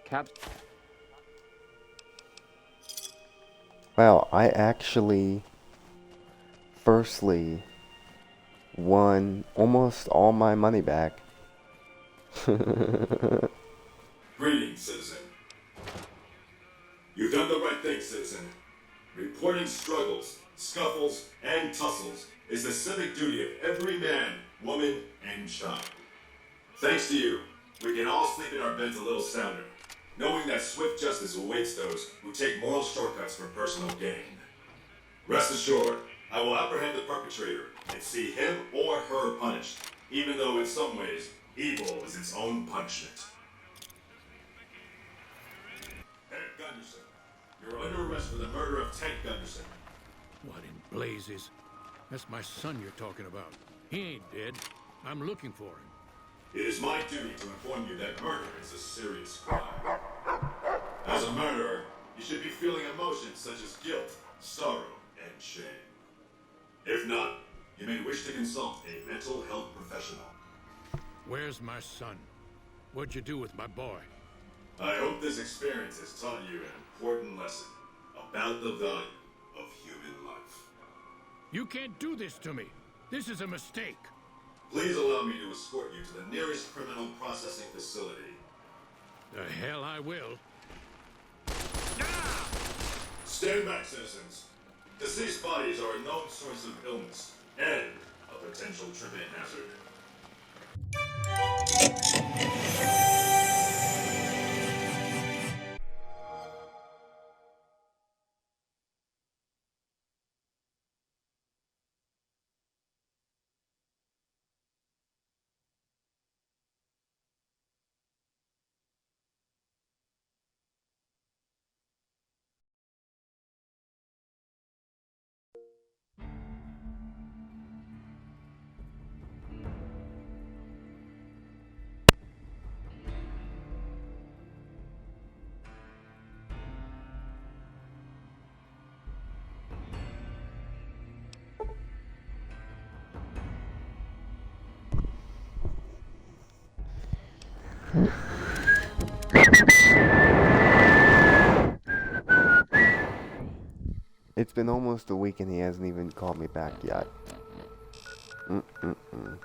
Caps. Wow, I actually firstly won almost all my money back. Greetings, citizen. You've done the right thing, citizen. Reporting struggles, scuffles, and tussles is the civic duty of every man, woman, and child. Thanks to you, we can all sleep in our beds a little sounder, knowing that swift justice awaits those who take moral shortcuts for personal gain. Rest assured, I will apprehend the perpetrator and see him or her punished, even though in some ways, evil is its own punishment. Ted Gunderson, you're under arrest for the murder of Ted Gunderson. What in blazes? That's my son you're talking about. He ain't dead. I'm looking for him. It is my duty to inform you that murder is a serious crime. As a murderer, you should be feeling emotions such as guilt, sorrow, and shame. If not, you may wish to consult a mental health professional. Where's my son? What'd you do with my boy? I hope this experience has taught you an important lesson about the value of human life. You can't do this to me. This is a mistake. Please allow me to escort you to the nearest criminal processing facility. The hell I will. Stand back, citizens. Deceased bodies are a known source of illness and a potential tripping hazard. It's been almost a week and he hasn't even called me back yet. Mm-mm-mm.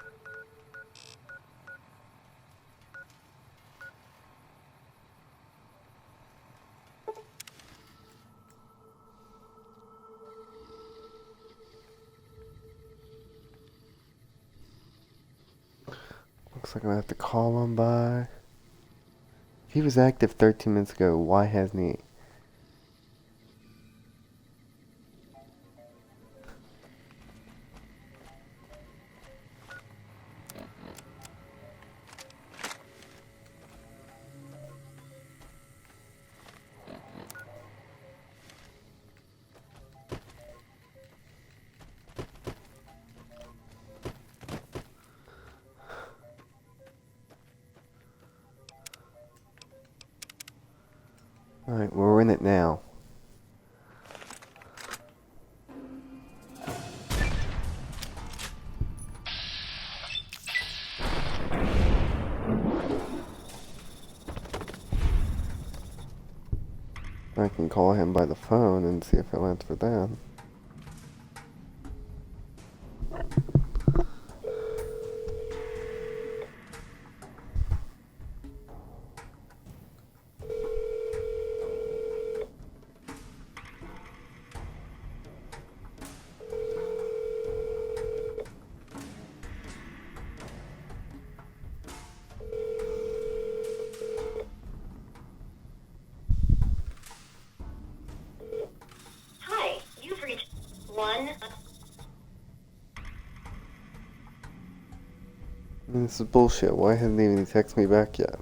Looks like I'm gonna have to call him by. If he was active 13 minutes ago, why hasn't he? Alright, we're in it now. I can call him by the phone and see if he'll answer that. Hi, you've reached one. This is bullshit. Why hasn't he even texted me back yet?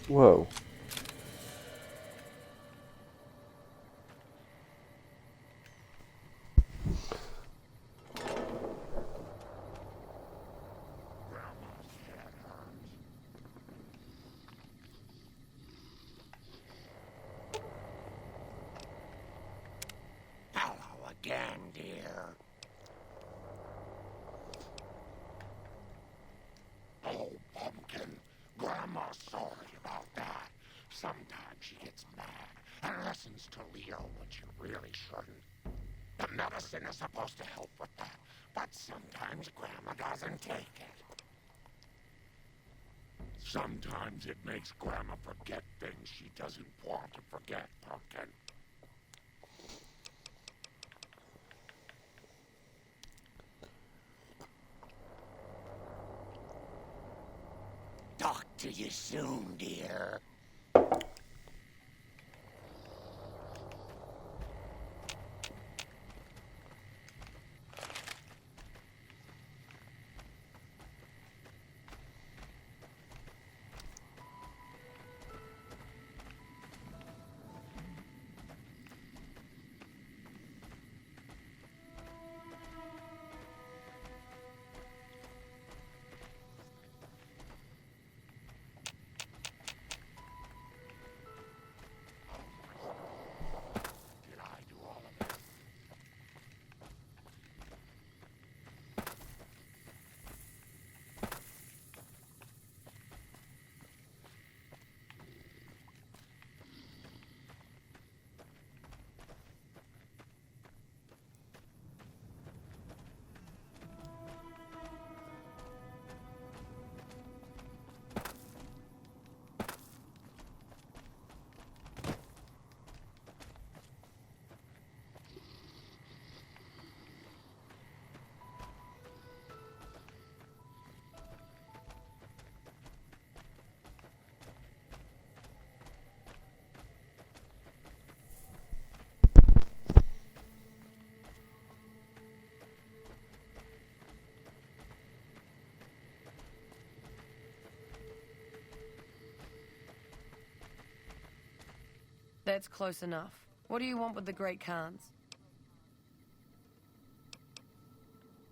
Whoa. Hello again, dear. Oh, Pumpkin. Grandma's sorry about that. Sometimes she gets mad and listens to Leo when she really shouldn't. The medicine is supposed to help with that, but sometimes Grandma doesn't take it. Sometimes it makes Grandma forget things she doesn't want to forget, Pumpkin. Talk to you soon, dear. Did I do all of it? That's close enough. What do you want with the Great Khans?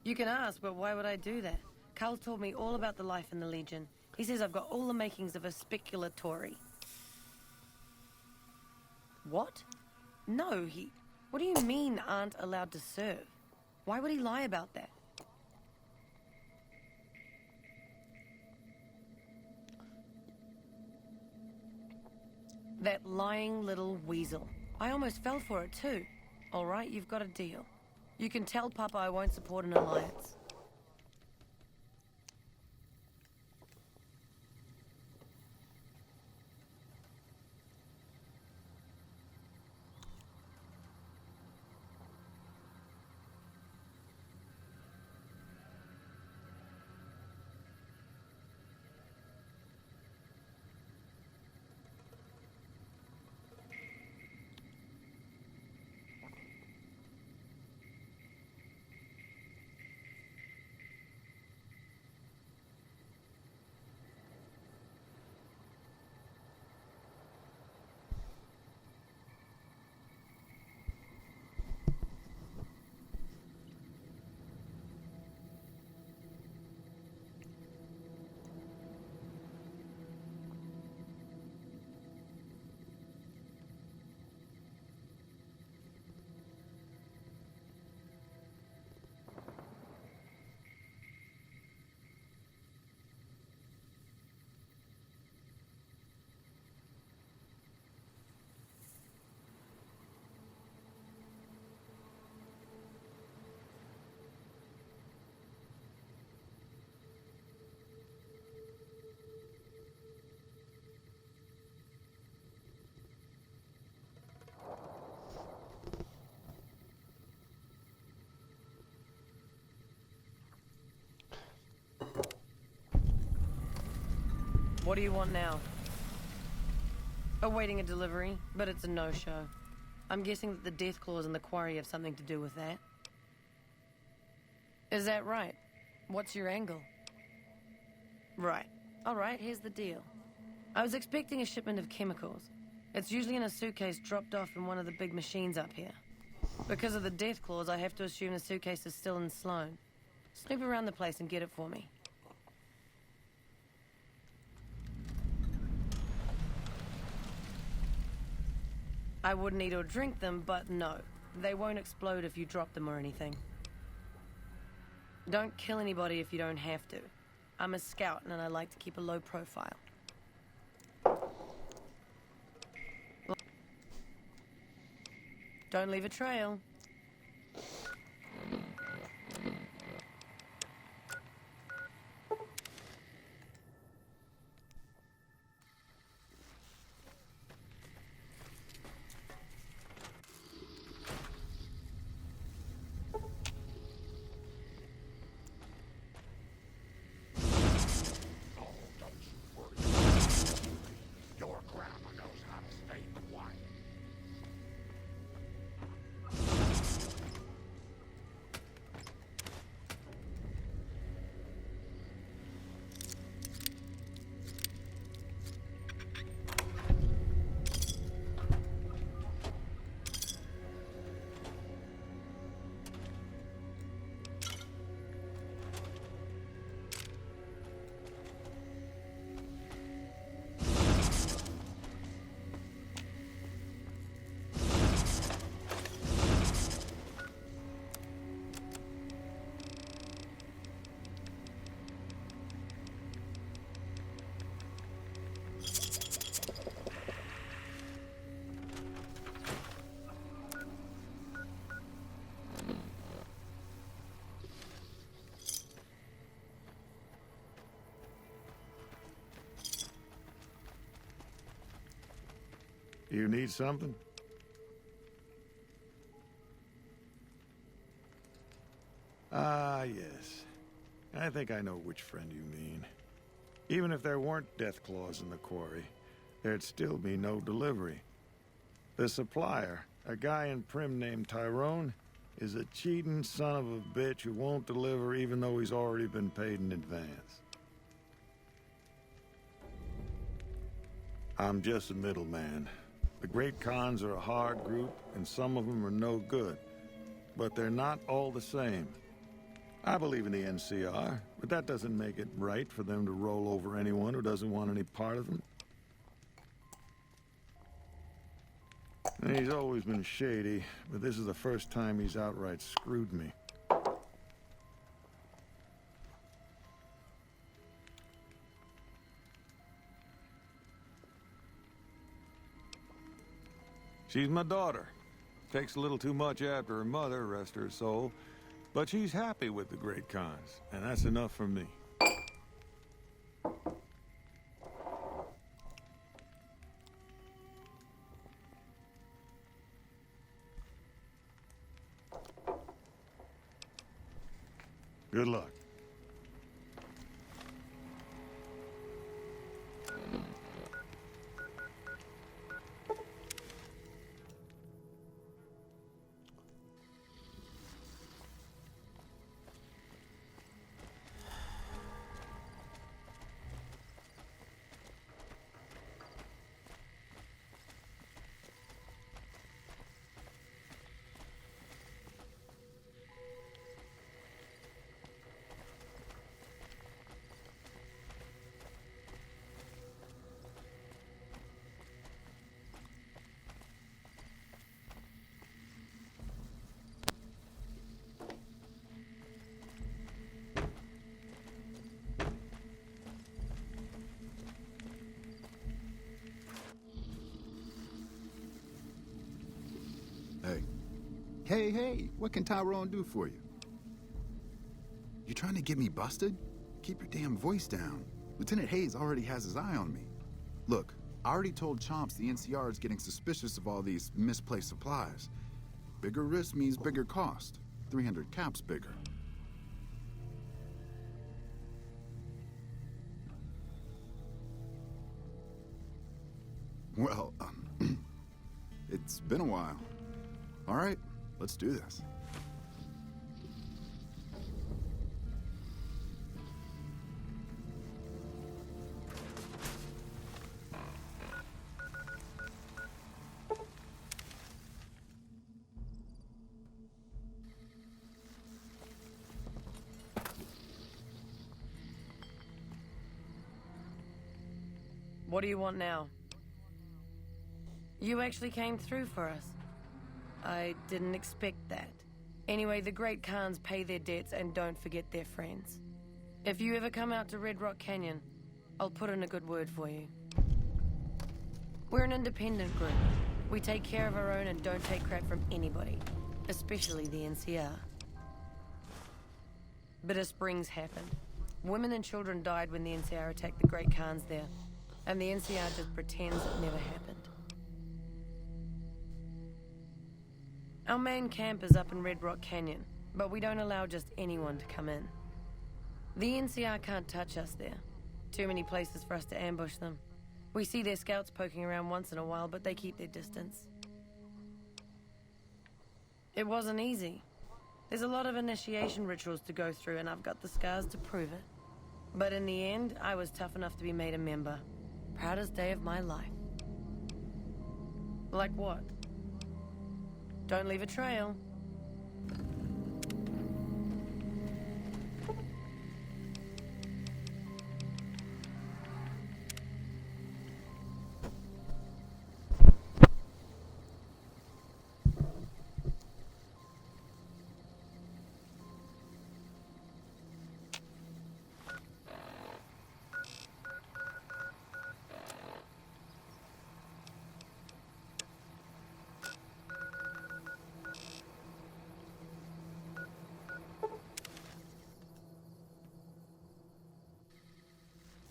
You can ask, but why would I do that? Carl told me all about the life in the Legion. He says I've got all the makings of a speculatory. What? No, he... What do you mean aren't allowed to serve? Why would he lie about that? That lying little weasel. I almost fell for it too. All right, you've got a deal. You can tell Papa I won't support an alliance. What do you want now? Awaiting a delivery, but it's a no-show. I'm guessing that the death clause in the quarry have something to do with that. Is that right? What's your angle? Right. All right, here's the deal. I was expecting a shipment of chemicals. It's usually in a suitcase dropped off in one of the big machines up here. Because of the death clause, I have to assume the suitcase is still in Sloan. Snoop around the place and get it for me. I wouldn't eat or drink them, but no. They won't explode if you drop them or anything. Don't kill anybody if you don't have to. I'm a scout and I like to keep a low profile. Don't leave a trail. Oh, don't you worry. Your grandma knows how to stay quiet. You need something? Ah, yes. I think I know which friend you mean. Even if there weren't death claws in the quarry, there'd still be no delivery. The supplier, a guy in Prim named Tyrone, is a cheating son of a bitch who won't deliver even though he's already been paid in advance. I'm just a middleman. The Great Khans are a hard group, and some of them are no good. But they're not all the same. I believe in the NCR, but that doesn't make it right for them to roll over anyone who doesn't want any part of them. And he's always been shady, but this is the first time he's outright screwed me. She's my daughter. Takes a little too much after her mother, rest her soul. But she's happy with the Great Khans, and that's enough for me. Good luck. Hey, what can Tyrone do for you? You trying to get me busted? Keep your damn voice down. Lieutenant Hayes already has his eye on me. Look, I already told Chomps the NCR is getting suspicious of all these misplaced supplies. Bigger risk means bigger cost. 300 caps bigger. Well, it's been a while. All right, let's do this. What do you want now? You actually came through for us. I didn't expect that. Anyway, the Great Khans pay their debts and don't forget their friends. If you ever come out to Red Rock Canyon, I'll put in a good word for you. We're an independent group. We take care of our own and don't take crap from anybody, especially the NCR. Bitter Springs happened. Women and children died when the NCR attacked the Great Khans there, and the NCR just pretends it never happened. Our main camp is up in Red Rock Canyon, but we don't allow just anyone to come in. The NCR can't touch us there. Too many places for us to ambush them. We see their scouts poking around once in a while, but they keep their distance. It wasn't easy. There's a lot of initiation rituals to go through, and I've got the scars to prove it. But in the end, I was tough enough to be made a member. Proudest day of my life. Like what? Don't leave a trail.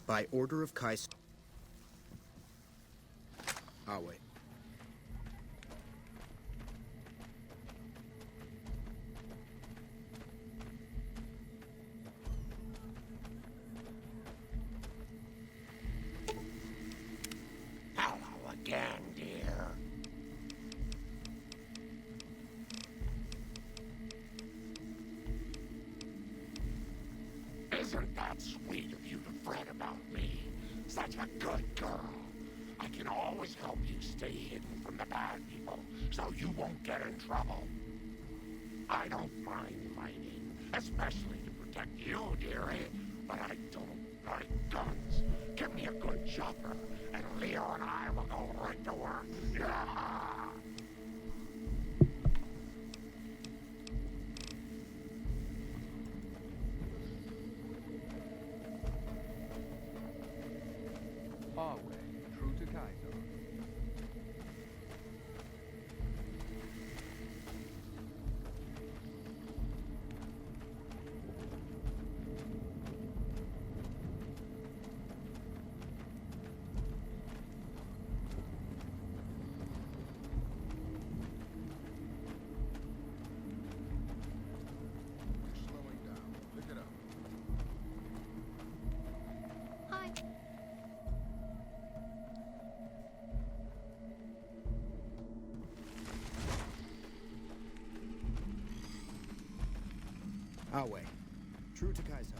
By order of Kais... I'll wait. Hello again, dear. Isn't that sweet of you to fret about me? Such a good girl. I can always help you stay hidden from the bad people, so you won't get in trouble. I don't mind fighting, especially to protect you, dearie, but I don't like guns. Give me a good chopper, and Leo and I will go right to work. Yeah! Our way, true to Kaiser. Slowing down. Pick it up. Hi. Our way. True to Kaiser.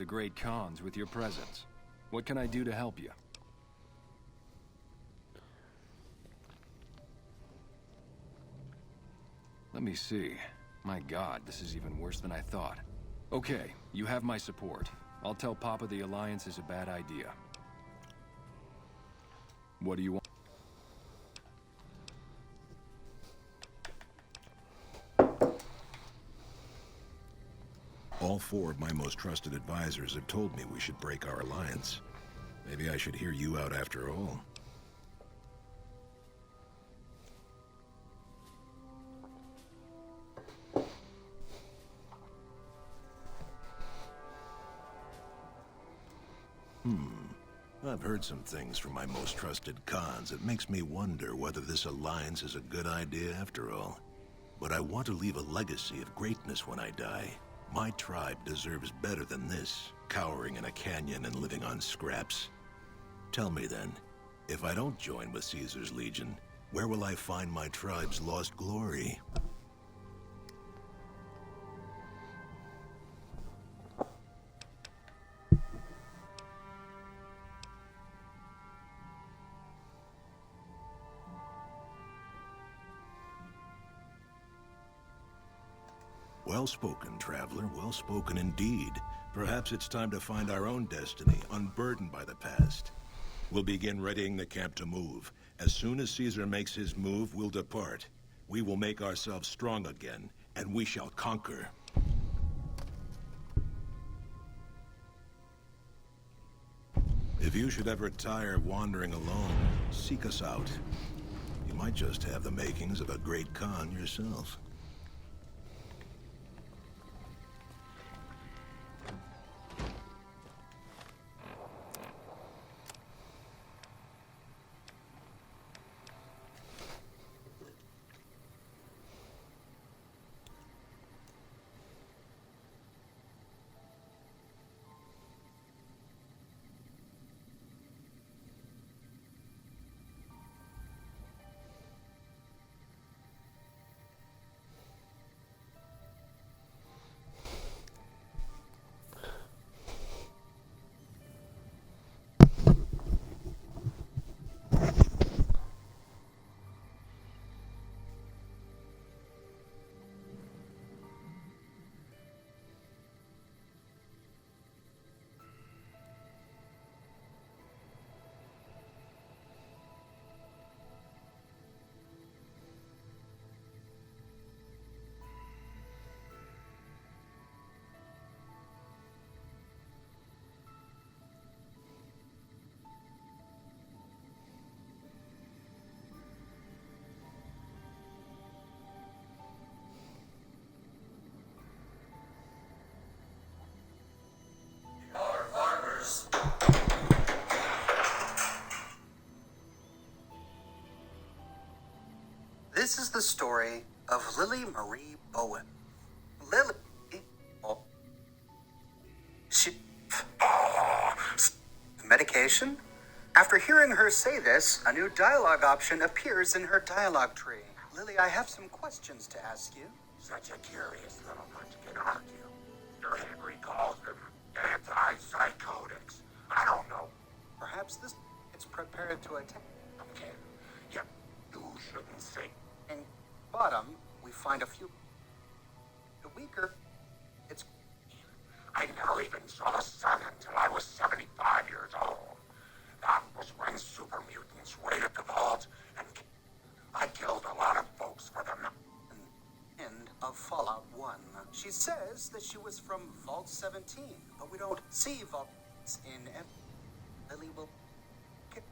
the Great Khans with your presence. What can I do to help you? Let me see. My God, this is even worse than I thought. Okay, you have my support. I'll tell Papa the Alliance is a bad idea. What do you want? All four of my most trusted advisors have told me we should break our alliance. Maybe I should hear you out after all. I've heard some things from my most trusted Khans that makes me wonder whether this alliance is a good idea after all. But I want to leave a legacy of greatness when I die. My tribe deserves better than this, cowering in a canyon and living on scraps. Tell me then, if I don't join with Caesar's Legion, where will I find my tribe's lost glory? Well spoken, traveler. Well spoken indeed. Perhaps it's time to find our own destiny, unburdened by the past. We'll begin readying the camp to move. As soon as Caesar makes his move, we'll depart. We will make ourselves strong again, and we shall conquer. If you should ever tire wandering alone, seek us out. You might just have the makings of a great Khan yourself. This is the story of Lily Marie Bowen. Lily... Oh. She... Medication? After hearing her say this, a new dialogue option appears in her dialogue tree. Lily, I have some questions to ask you. Such a curious little bunch can argue. Your Henry calls them antipsychotics. I don't know. Perhaps this is prepared to attack. Okay. Yep. You shouldn't say. In bottom, we find a few. The weaker, it's. I never even saw the sun until I was 75 years old. That was when super mutants raided the vault, and I killed a lot of folks for them. End of Fallout 1. She says that she was from Vault 17, but we don't see vaults in Lily will get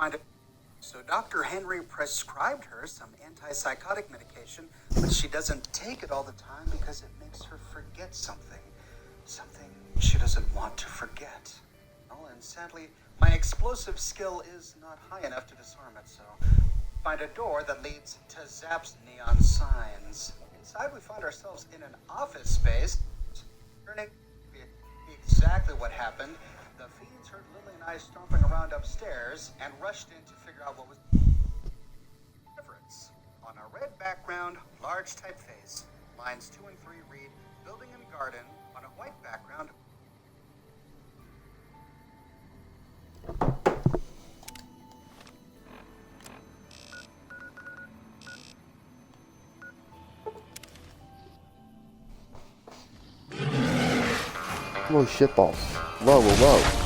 find it. So Dr. Henry prescribed her some antipsychotic medication, but she doesn't take it all the time because it makes her forget something. Something she doesn't want to forget. Oh, and sadly, my explosive skill is not high enough to disarm it, so find a door that leads to Zap's neon signs. Inside, we find ourselves in an office space. Learning exactly what happened, the fiends heard Lily and I stomping around upstairs and rushed in to figure out what was the difference. On a red background, large typeface. Lines 2 and 3 read, Building and Garden. On a white background, Whoa, shitballs. Whoa, whoa, whoa.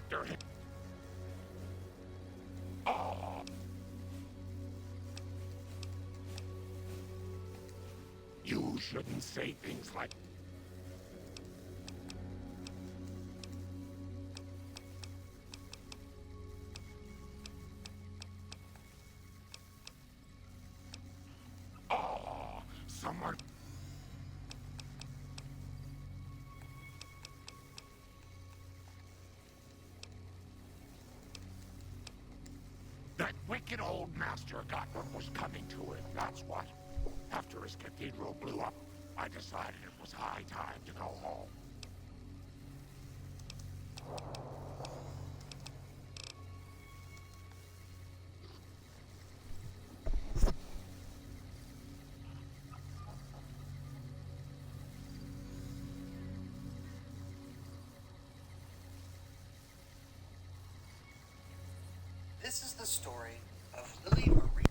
Dr. Oh. You shouldn't say things like... Oh, someone... That wicked old master got what was coming to him, that's what. After his cathedral blew up, I decided it was high time to go home. This is the story of Lily Marie.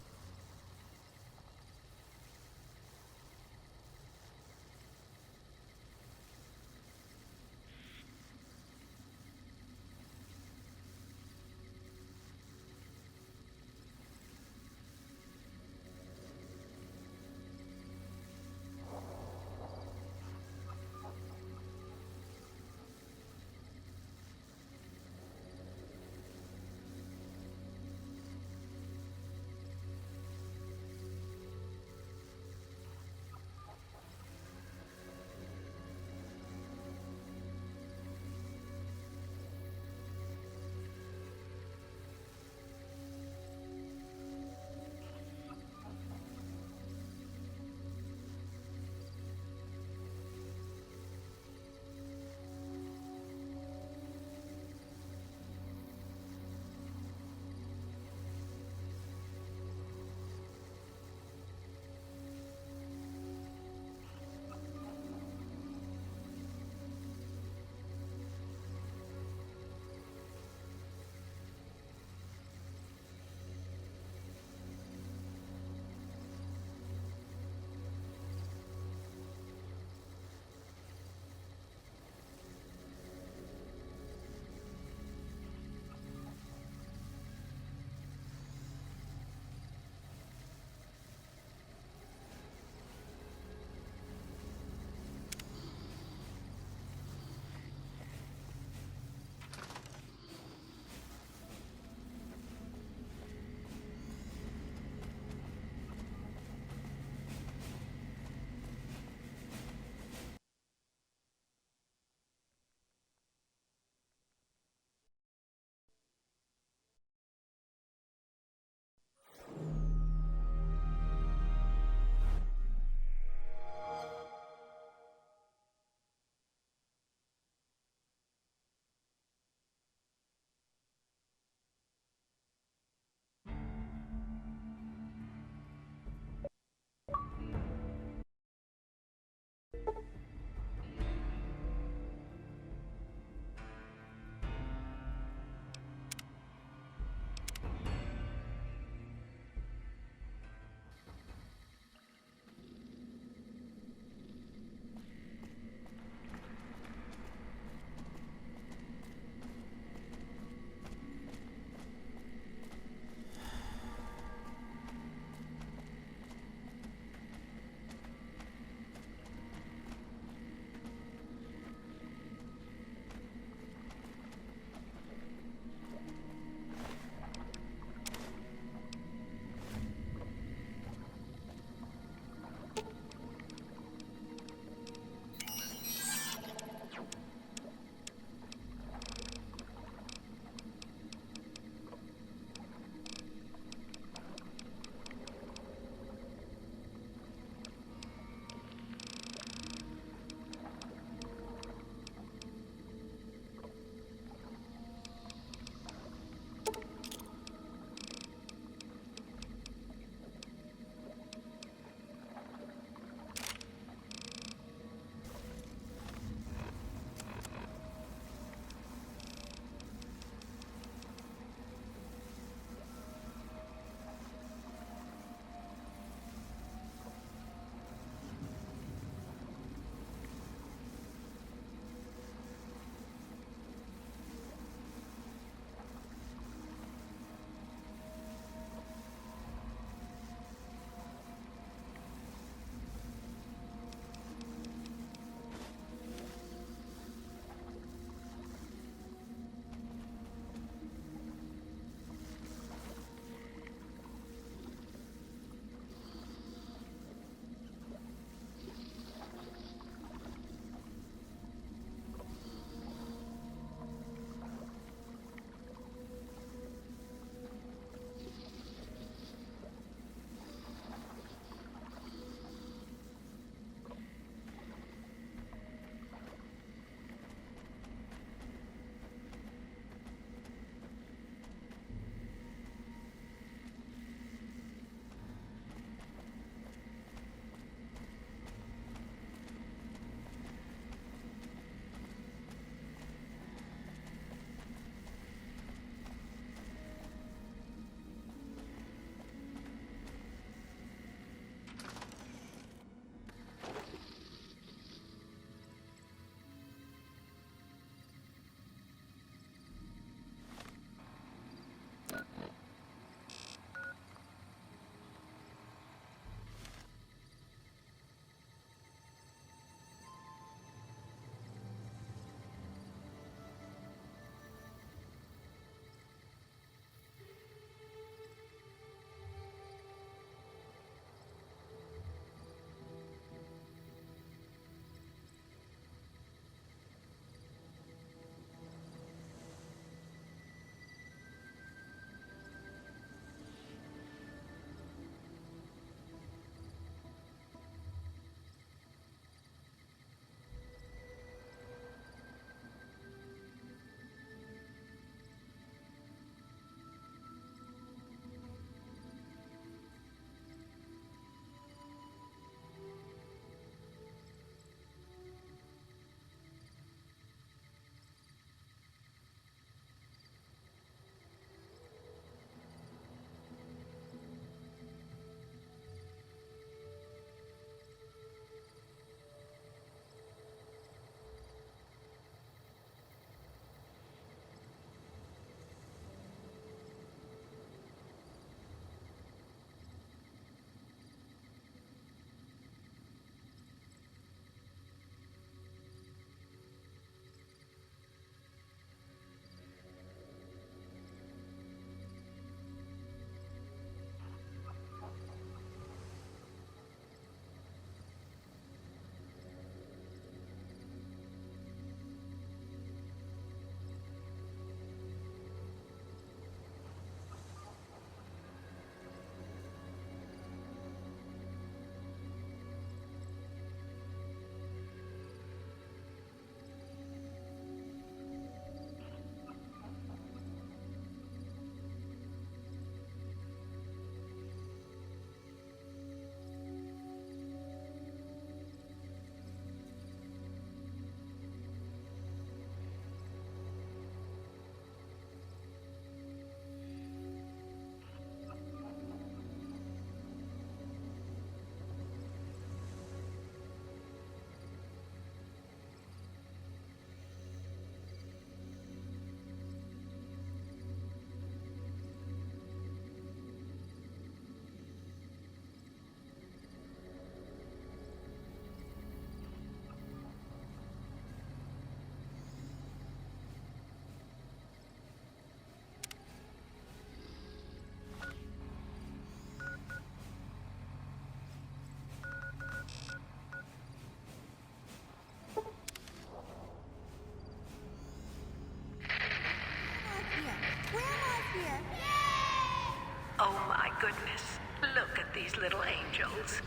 little angels.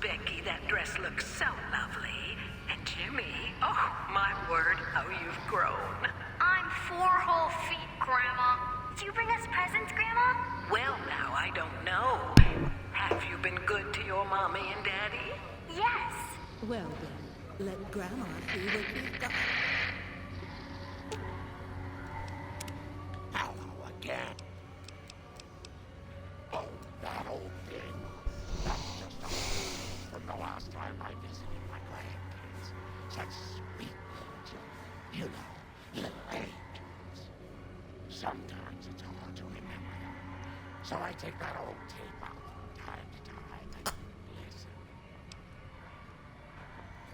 Becky, that dress looks so lovely. And Jimmy, oh, my word, how you've grown. I'm 4 whole feet, Grandma. Did you bring us presents, Grandma? Well, now, I don't know. Have you been good to your mommy and daddy? Yes. Well then, let Grandma see what you've got. Hello again. Oh, that old thing. That's just a fool from the last time I visited my grandkids. Such sweet little children. You know, little angels. Sometimes it's hard to remember them. So I take that old tape out from time to time and listen.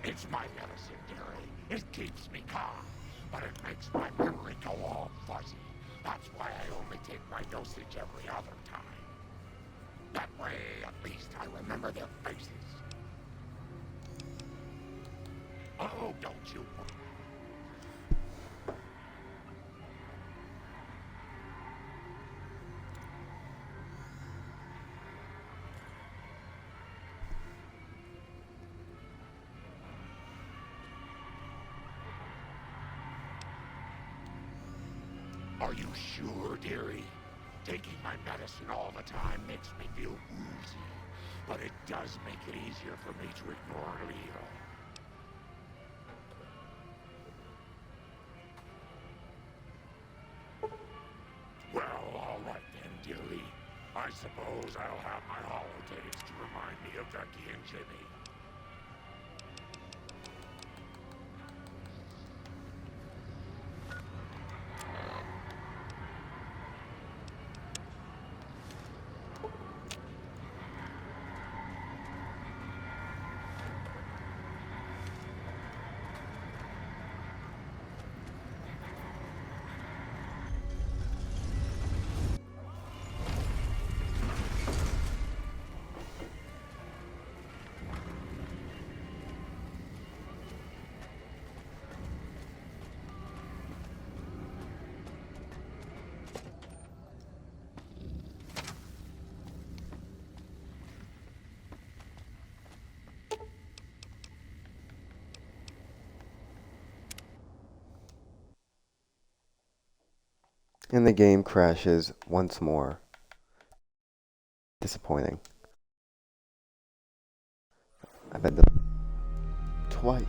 It's my medicine, dearie. It keeps me calm, but it makes my memory go all fuzzy. That's why I only take my dosage every other time. That way, at least I remember their faces. Oh, don't you worry. Are you sure, dearie? Taking my medicine all the time makes me feel woozy, but it does make it easier for me to ignore Leo. Well, all right then, dearie. I suppose I'll have my holidays to remind me of Becky and Jimmy. And the game crashes once more. Disappointing. I've had them twice.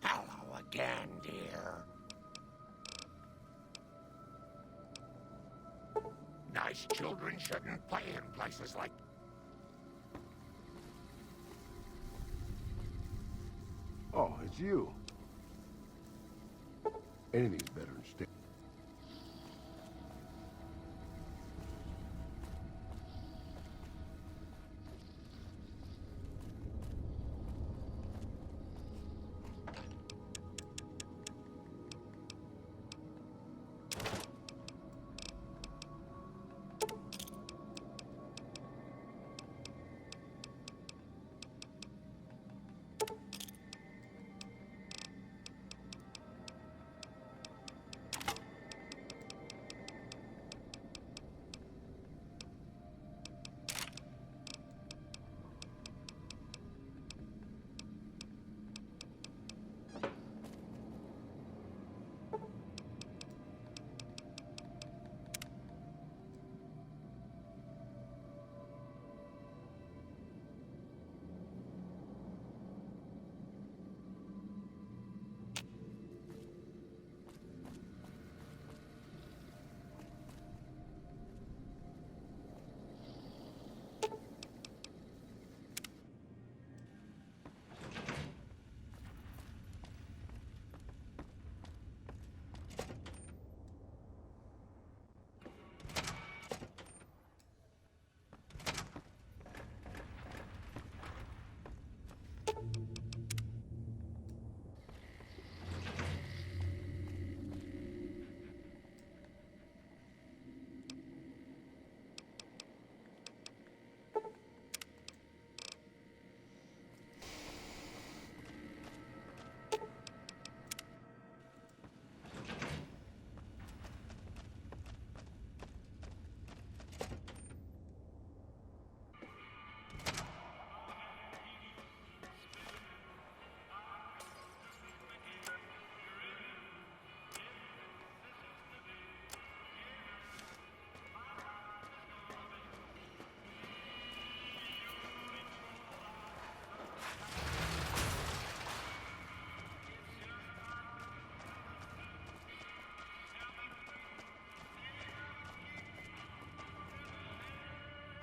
Hello again, dear. Nice children shouldn't play in places like... Oh, it's you. Anything's better than staying.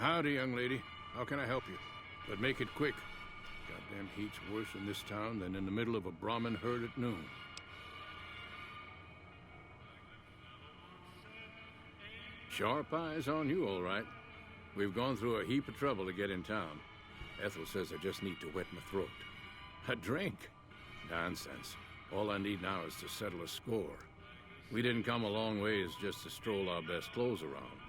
Howdy, young lady. How can I help you? But make it quick. Goddamn heat's worse in this town than in the middle of a Brahmin herd at noon. Sharp eyes on you, all right. We've gone through a heap of trouble to get in town. Ethel says I just need to wet my throat. A drink? Nonsense. All I need now is to settle a score. We didn't come a long ways just to stroll our best clothes around.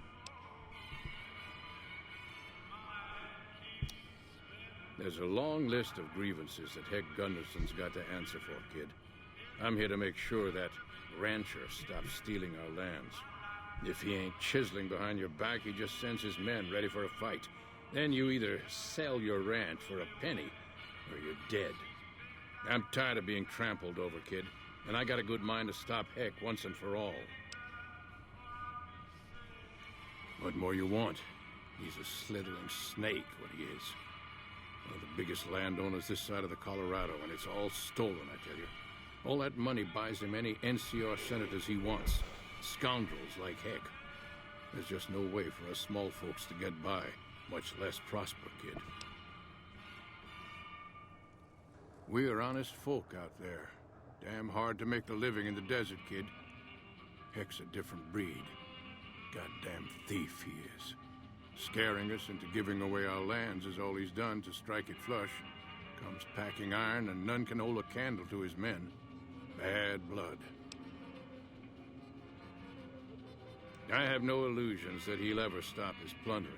There's a long list of grievances that Heck Gunderson's got to answer for, kid. I'm here to make sure that rancher stops stealing our lands. If he ain't chiseling behind your back, he just sends his men ready for a fight. Then you either sell your ranch for a penny, or you're dead. I'm tired of being trampled over, kid, and I got a good mind to stop Heck once and for all. What more you want? He's a slithering snake, what he is. One of the biggest landowners this side of the Colorado, and it's all stolen, I tell you. All that money buys him any NCR senators he wants. Scoundrels like Heck. There's just no way for us small folks to get by, much less prosper, kid. We are honest folk out there. Damn hard to make a living in the desert, kid. Heck's a different breed. Goddamn thief he is. Scaring us into giving away our lands is all he's done to strike it flush. Comes packing iron, and none can hold a candle to his men. Bad blood. I have no illusions that he'll ever stop his plundering,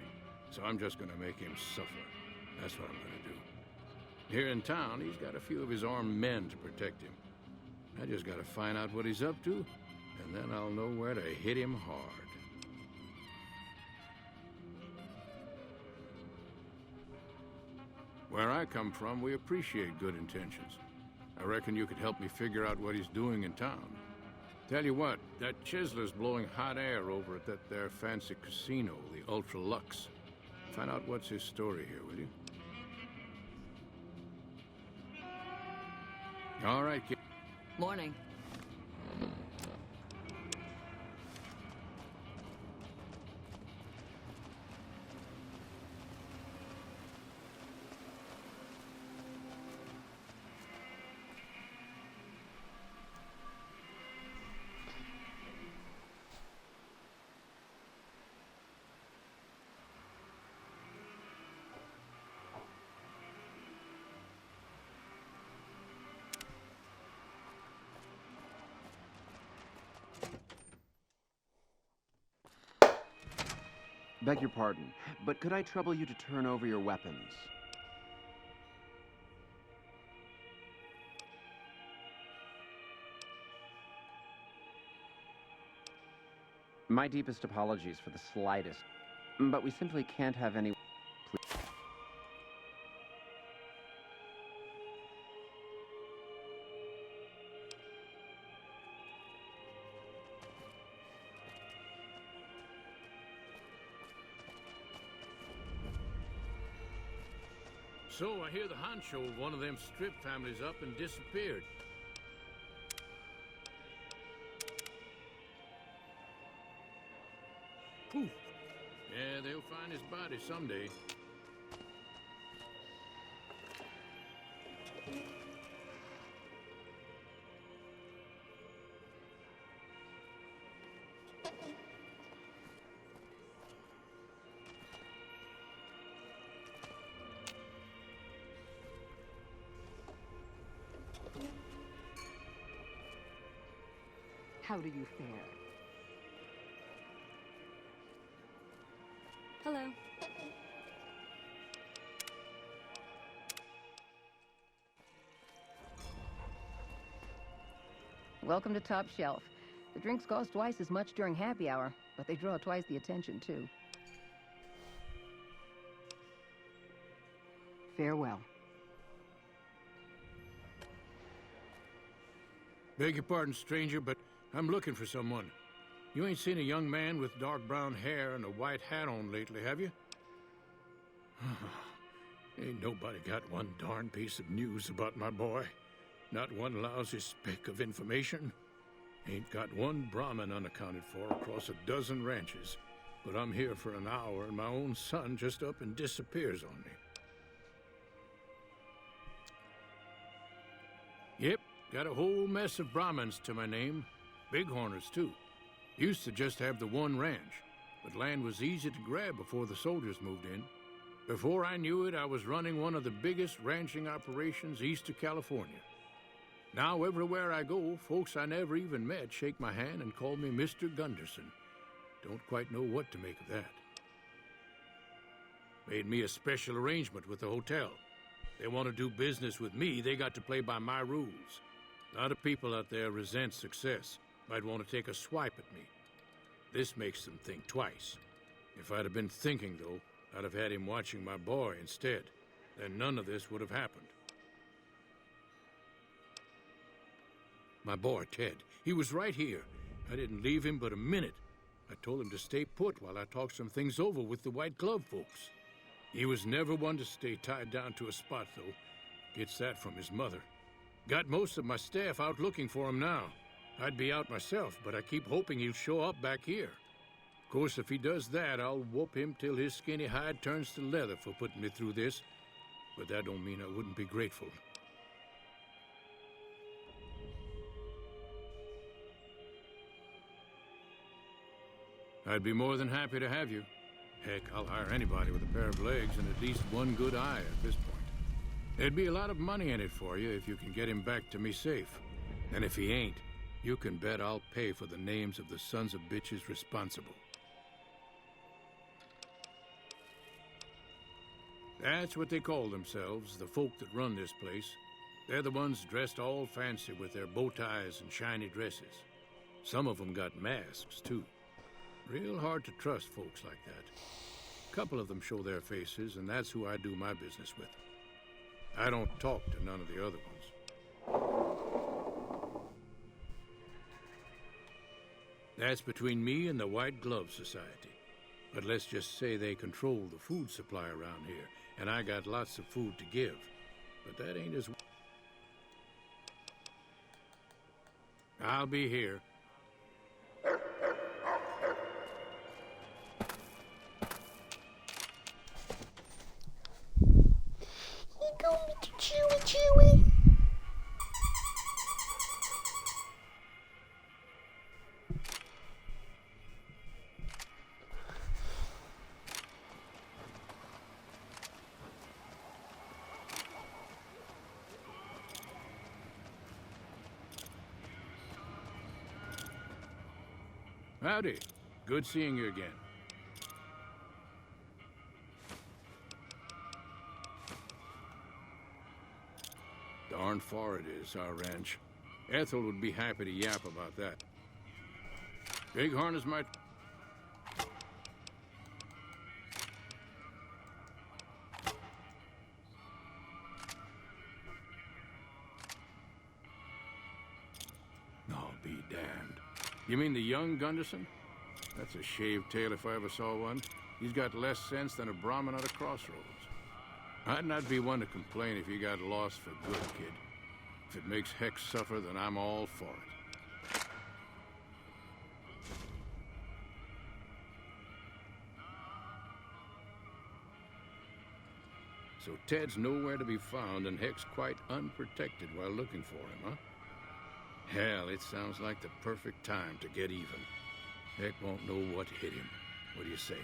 so I'm just gonna make him suffer. That's what I'm gonna do. Here in town, he's got a few of his armed men to protect him. I just gotta find out what he's up to, and then I'll know where to hit him hard. Where I come from, we appreciate good intentions. I reckon you could help me figure out what he's doing in town. Tell you what, that chiseler's blowing hot air over at that there fancy casino, the Ultra Lux. Find out what's his story here, will you? All right, kid. Morning. Beg your pardon, but could I trouble you to turn over your weapons? My deepest apologies for the slightest, but we simply can't have any... So I hear the honcho of one of them strip families up and disappeared. Poof. Yeah, they'll find his body someday. How do you fare? Hello. Welcome to Top Shelf. The drinks cost twice as much during happy hour, but they draw twice the attention, too. Farewell. Beg your pardon, stranger, but I'm looking for someone. You ain't seen a young man with dark brown hair and a white hat on lately, have you? Ain't nobody got one darn piece of news about my boy. Not one lousy speck of information. Ain't got one Brahmin unaccounted for across a dozen ranches. but I'm here for an hour and my own son just up and disappears on me. Yep, got a whole mess of Brahmins to my name. Bighorners, too. Used to just have the one ranch, but land was easy to grab before the soldiers moved in. Before I knew it, I was running one of the biggest ranching operations east of California. Now, everywhere I go, folks I never even met shake my hand and call me Mr. Gunderson. Don't quite know what to make of that. Made me a special arrangement with the hotel. They want to do business with me, they got to play by my rules. A lot of people out there resent success, might want to take a swipe at me. This makes them think twice. If I'd have been thinking, though, I'd have had him watching my boy instead. Then none of this would have happened. My boy, Ted, he was right here. I didn't leave him but a minute. I told him to stay put while I talked some things over with the White Glove folks. He was never one to stay tied down to a spot, though. Gets that from his mother. Got most of my staff out looking for him now. I'd be out myself, but I keep hoping he'll show up back here. Of course, if he does that, I'll whoop him till his skinny hide turns to leather for putting me through this. But that don't mean I wouldn't be grateful. I'd be more than happy to have you. Heck, I'll hire anybody with a pair of legs and at least one good eye at this point. There'd be a lot of money in it for you if you can get him back to me safe. And if he ain't, you can bet I'll pay for the names of the sons of bitches responsible. That's what they call themselves, the folk that run this place. They're the ones dressed all fancy with their bow ties and shiny dresses. Some of them got masks, too. Real hard to trust folks like that. A couple of them show their faces, and that's who I do my business with. I don't talk to none of the other ones. That's between me and the White Glove Society. But let's just say they control the food supply around here, and I got lots of food to give. But that ain't as... I'll be here. Chewy. Howdy. Good seeing you again. Darn far it is, our ranch. Ethel would be happy to yap about that. Bighorn is my... I'll be damned. You mean the young Gunderson? That's a shaved tail if I ever saw one. He's got less sense than a Brahmin at a crossroads. I'd not be one to complain if you got lost for good, kid. If it makes Hex suffer, then I'm all for it. So Ted's nowhere to be found and Hex quite unprotected while looking for him, huh? Hell, it sounds like the perfect time to get even. Heck won't know what hit him. What do you say?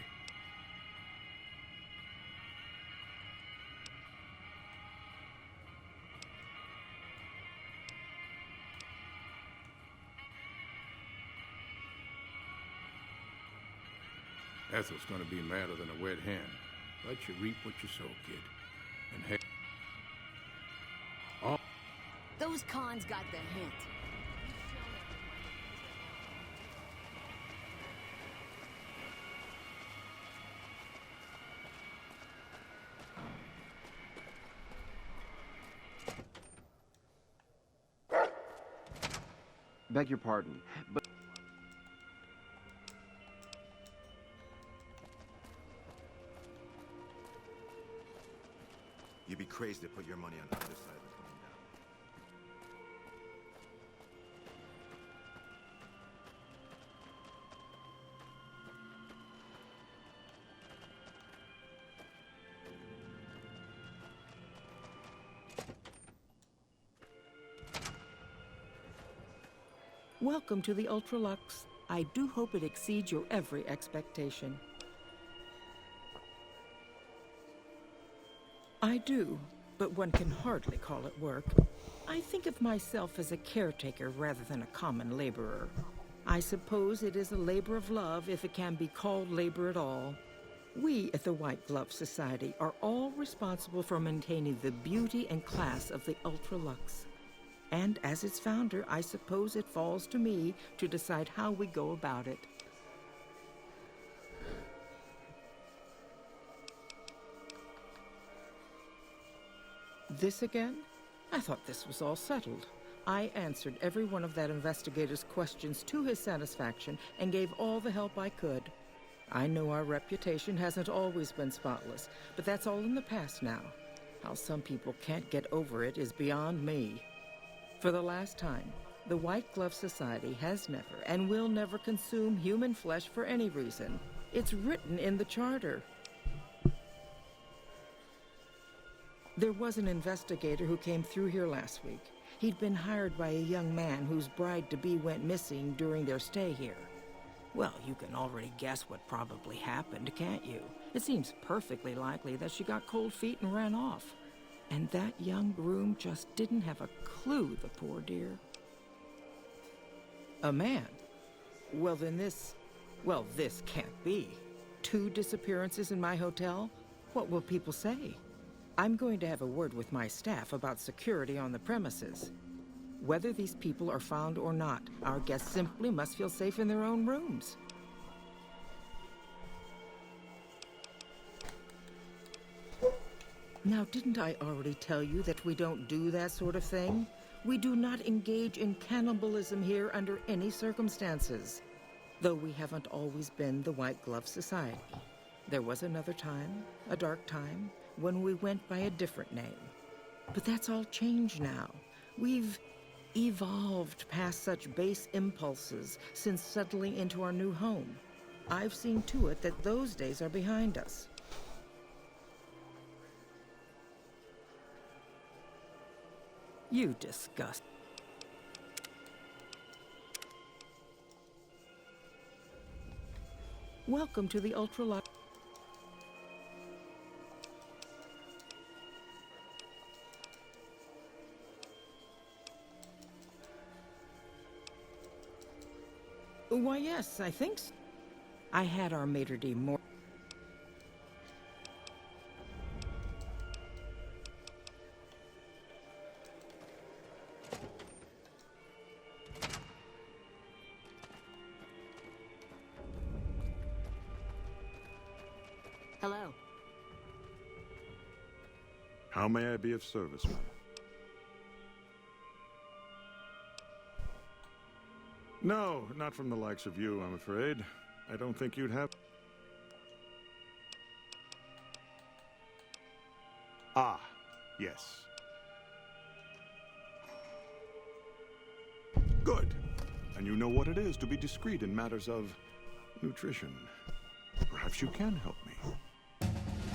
Ethel's gonna be madder than a wet hen. Let you reap what you sow, kid. And heck... Oh. Those cons got the hint. Beg your pardon, but... You'd be crazy to put your money on the other side of the coin now. Welcome to the Ultralux. I do hope it exceeds your every expectation. I do, but one can hardly call it work. I think of myself as a caretaker rather than a common laborer. I suppose it is a labor of love if it can be called labor at all. We at the White Glove Society are all responsible for maintaining the beauty and class of the Ultralux. And as its founder, I suppose it falls to me to decide how we go about it. This again? I thought this was all settled. I answered every one of that investigator's questions to his satisfaction and gave all the help I could. I know our reputation hasn't always been spotless, but that's all in the past now. How some people can't get over it is beyond me. For the last time, the White Glove Society has never and will never consume human flesh for any reason. It's written in the charter. There was an investigator who came through here last week. He'd been hired by a young man whose bride-to-be went missing during their stay here. Well, you can already guess what probably happened, can't you? It seems perfectly likely that she got cold feet and ran off. And that young groom just didn't have a clue, the poor dear. A man? Well, then this can't be. 2 disappearances in my hotel? What will people say? I'm going to have a word with my staff about security on the premises. Whether these people are found or not, our guests simply must feel safe in their own rooms. Now, didn't I already tell you that we don't do that sort of thing? We do not engage in cannibalism here under any circumstances. Though we haven't always been the White Glove Society. There was another time, a dark time, when we went by a different name. But that's all changed now. We've evolved past such base impulses since settling into our new home. I've seen to it that those days are behind us. You disgust. Welcome to the Ultralux. Why, yes, I think so. I had our maitre d' more. Hello. How may I be of service, ma'am? No, not from the likes of you, I'm afraid. I don't think you'd have... Ah, yes. Good. And you know what it is to be discreet in matters of nutrition. Perhaps you can help me.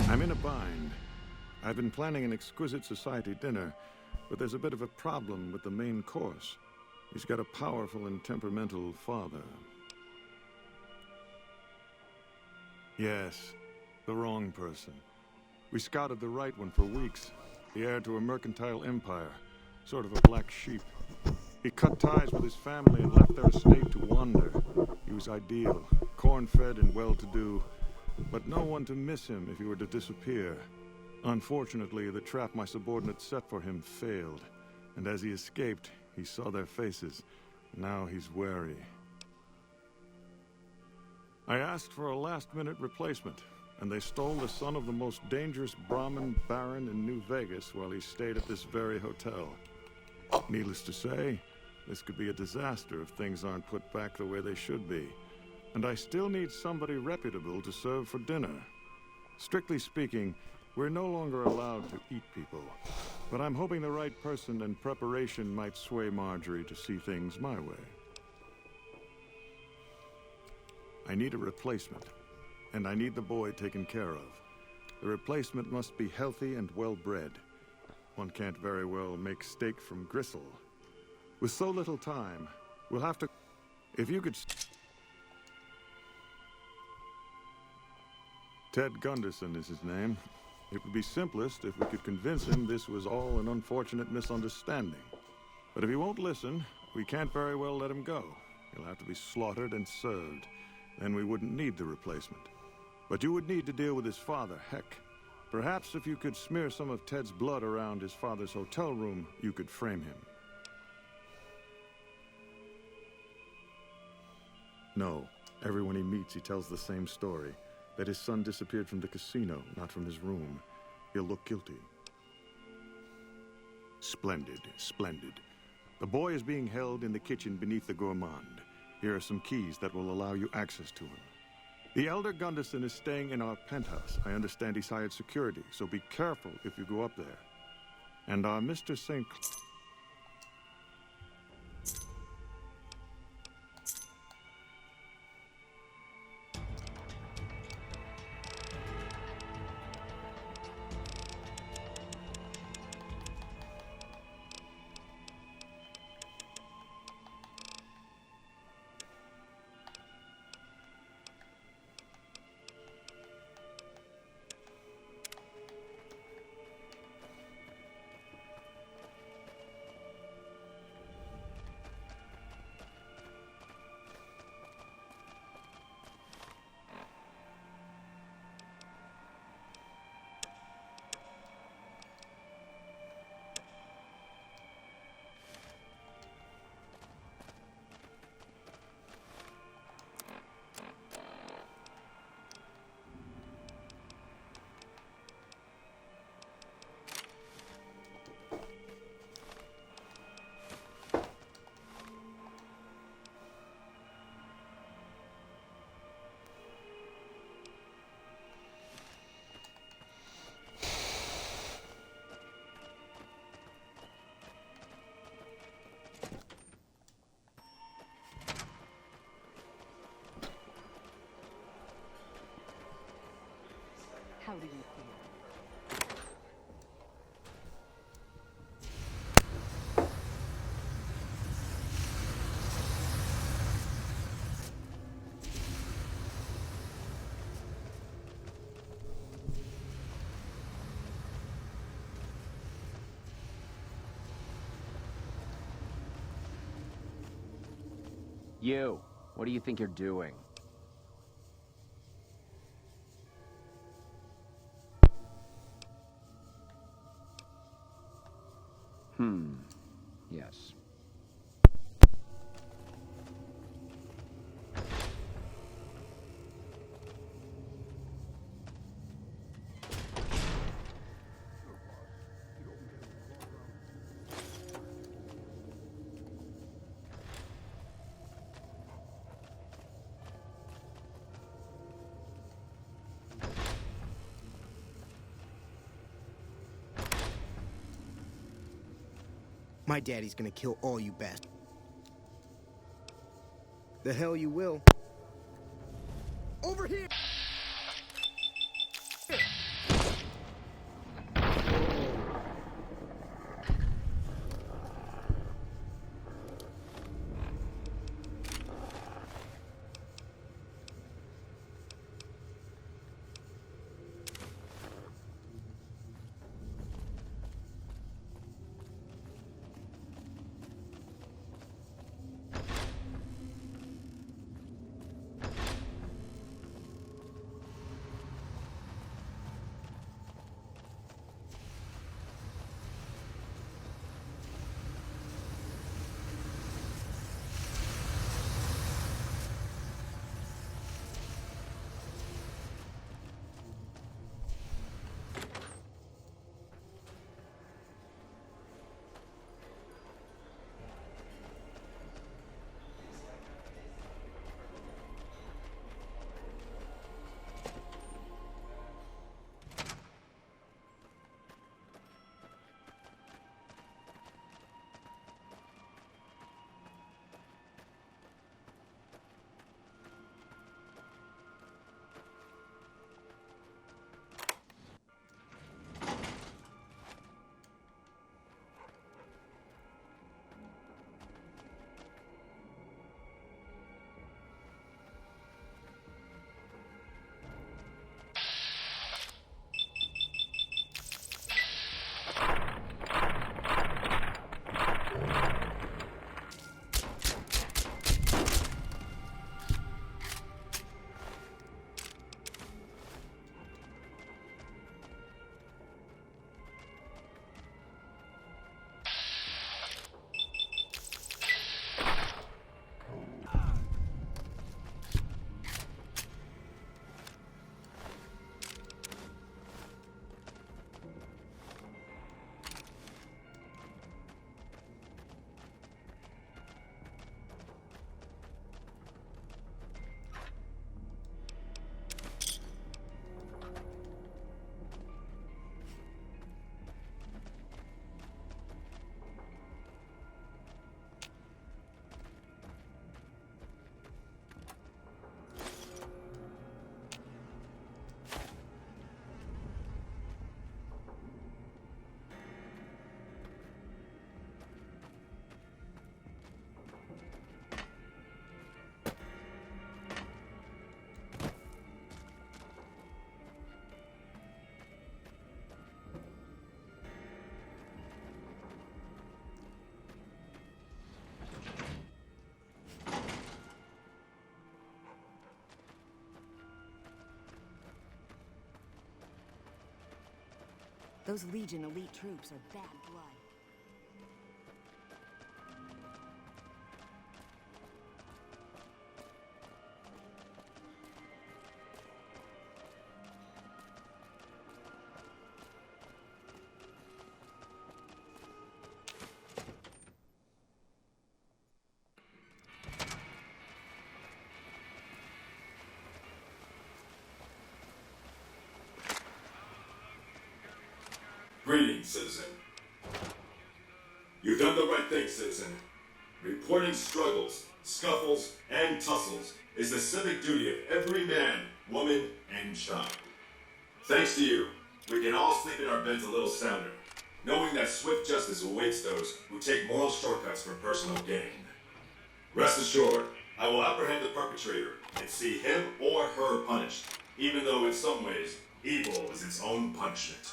I'm in a bind. I've been planning an exquisite society dinner, but there's a bit of a problem with the main course. He's got a powerful and temperamental father. Yes, the wrong person. We scouted the right one for weeks. The heir to a mercantile empire, sort of a black sheep. He cut ties with his family and left their estate to wander. He was ideal, corn-fed and well-to-do, but no one to miss him if he were to disappear. Unfortunately, the trap my subordinates set for him failed, and as he escaped, he saw their faces. Now he's wary. I asked for a last-minute replacement, and they stole the son of the most dangerous Brahmin baron in New Vegas while he stayed at this very hotel. Needless to say, this could be a disaster if things aren't put back the way they should be. And I still need somebody reputable to serve for dinner. Strictly speaking, we're no longer allowed to eat people. But I'm hoping the right person and preparation might sway Marjorie to see things my way. I need a replacement, and I need the boy taken care of. The replacement must be healthy and well-bred. One can't very well make steak from gristle. With so little time, We'll have to... If you could... Ted Gunderson is his name. It would be simplest if we could convince him this was all an unfortunate misunderstanding. But if he won't listen, we can't very well let him go. He'll have to be slaughtered and served. Then we wouldn't need the replacement. But you would need to deal with his father, Heck. Perhaps if you could smear some of Ted's blood around his father's hotel room, you could frame him. No. Everyone he meets, he tells the same story. That his son disappeared from the casino, not from his room. He'll look guilty. Splendid, splendid. The boy is being held in the kitchen beneath the gourmand. Here are some keys that will allow you access to him. The elder Gunderson is staying in our penthouse. I understand he's hired security, so be careful if you go up there. And our Mr. St. How do you feel? You, what do you think you're doing? Yes. My daddy's gonna kill all you bastards. The hell you will. Over here! Those Legion elite troops are bad blood. Greetings, citizen. You've done the right thing, citizen. Reporting struggles, scuffles, and tussles is the civic duty of every man, woman, and child. Thanks to you, we can all sleep in our beds a little sounder, knowing that swift justice awaits those who take moral shortcuts for personal gain. Rest assured, I will apprehend the perpetrator and see him or her punished, even though in some ways, evil is its own punishment.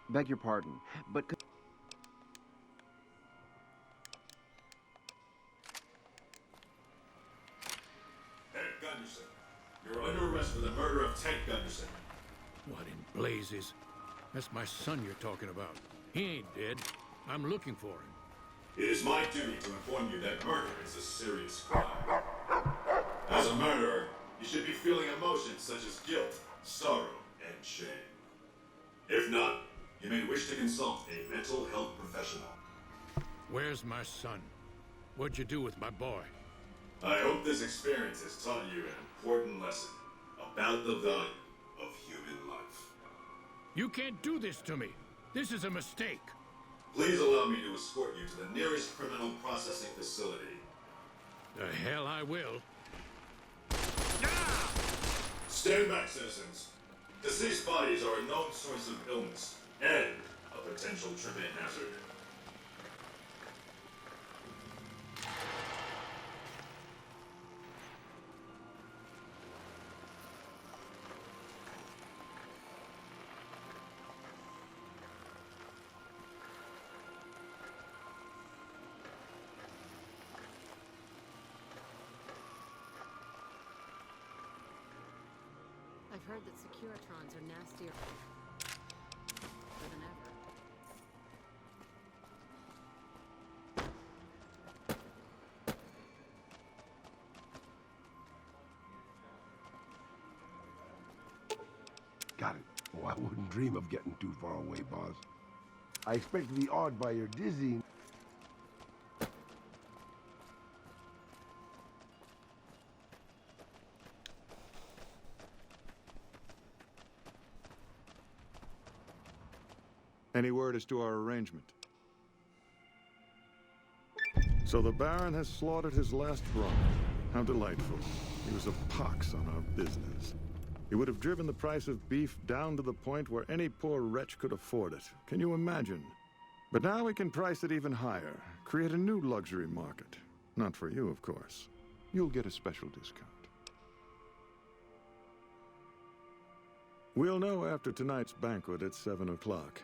Beg your pardon, but Ted Gunderson, you're under arrest for the murder of Ted Gunderson. What in blazes? That's my son you're talking about. He ain't dead. I'm looking for him. It is my duty to inform you that murder is a serious crime. As a murderer, you should be feeling emotions such as guilt, sorrow, and shame. If not, you may wish to consult a mental health professional. Where's my son? What'd you do with my boy? I hope this experience has taught you an important lesson about the value of human life. You can't do this to me. This is a mistake. Please allow me to escort you to the nearest criminal processing facility. The hell I will. Stand back, citizens. Deceased bodies are a known source of illness and a potential tripping hazard. I've heard that Securitrons are nastier than ever. Got it. Oh, I wouldn't dream of getting too far away, boss. I expect to be awed by your dizzying. Any word as to our arrangement? So the Baron has slaughtered his last brother. How delightful. He was a pox on our business. He would have driven the price of beef down to the point where any poor wretch could afford it. Can you imagine? But now we can price it even higher, create a new luxury market. Not for you, of course. You'll get a special discount. We'll know after tonight's banquet at 7 o'clock.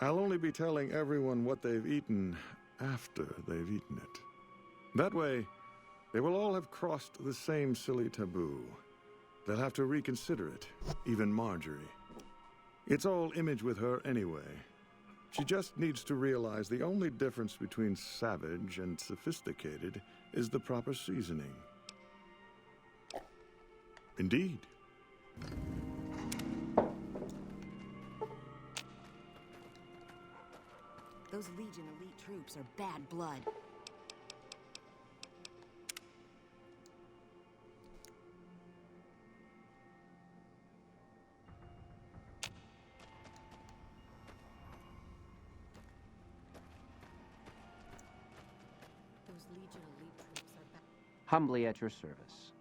I'll only be telling everyone what they've eaten after they've eaten it. That way, they will all have crossed the same silly taboo. They'll have to reconsider it, even Marjorie. It's all image with her anyway. She just needs to realize the only difference between savage and sophisticated is the proper seasoning. Indeed. Those Legion elite troops are bad blood. Those Legion elite troops are bad. Humbly at your service.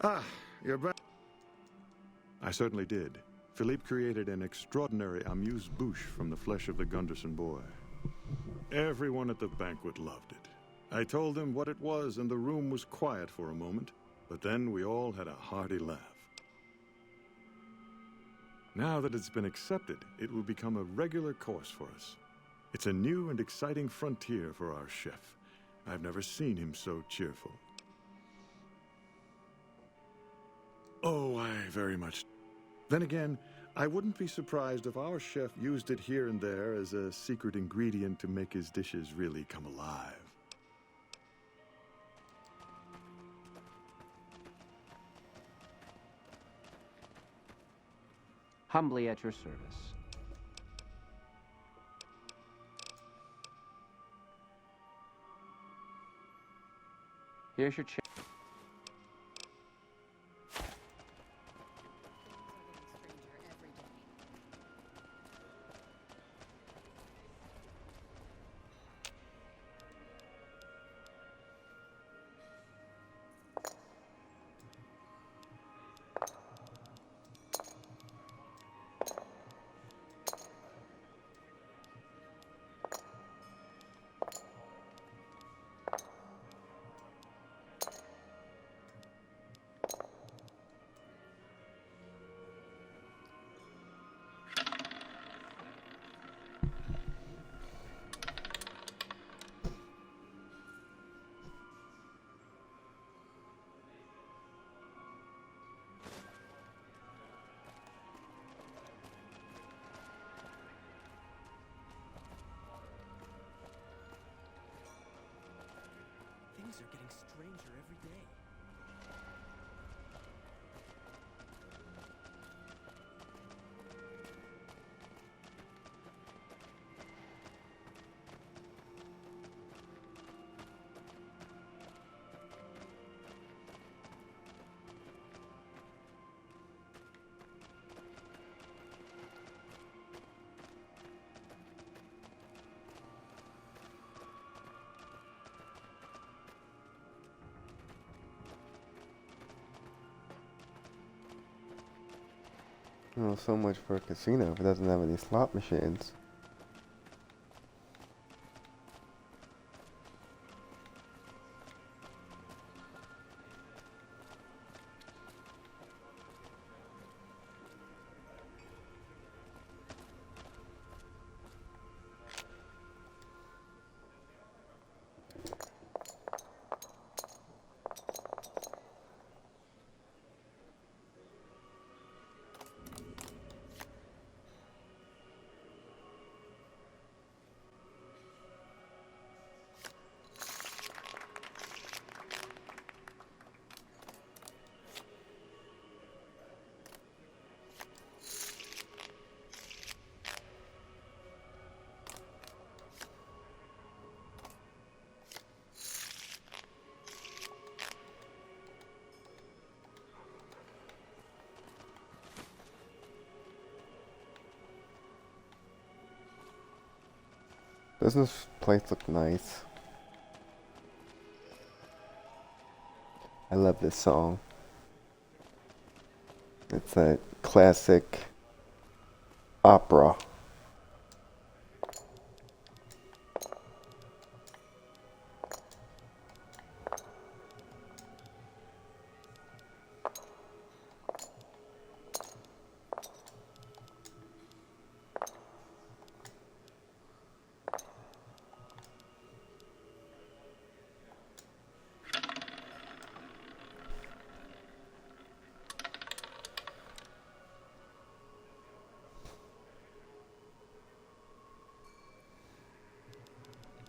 Ah, you're back. I certainly did. Philippe created an extraordinary amuse-bouche from the flesh of the Gunderson boy. Everyone at the banquet loved it. I told them what it was, and the room was quiet for a moment, but then we all had a hearty laugh. Now that it's been accepted, it will become a regular course for us. It's a new and exciting frontier for our chef. I've never seen him so cheerful. Oh, I very much... Then again, I wouldn't be surprised if our chef used it here and there as a secret ingredient to make his dishes really come alive. Humbly at your service. Here's your check. Things are getting stranger every day. Well, so much for a casino if it doesn't have any slot machines. Doesn't this place look nice? I love this song. It's a classic opera.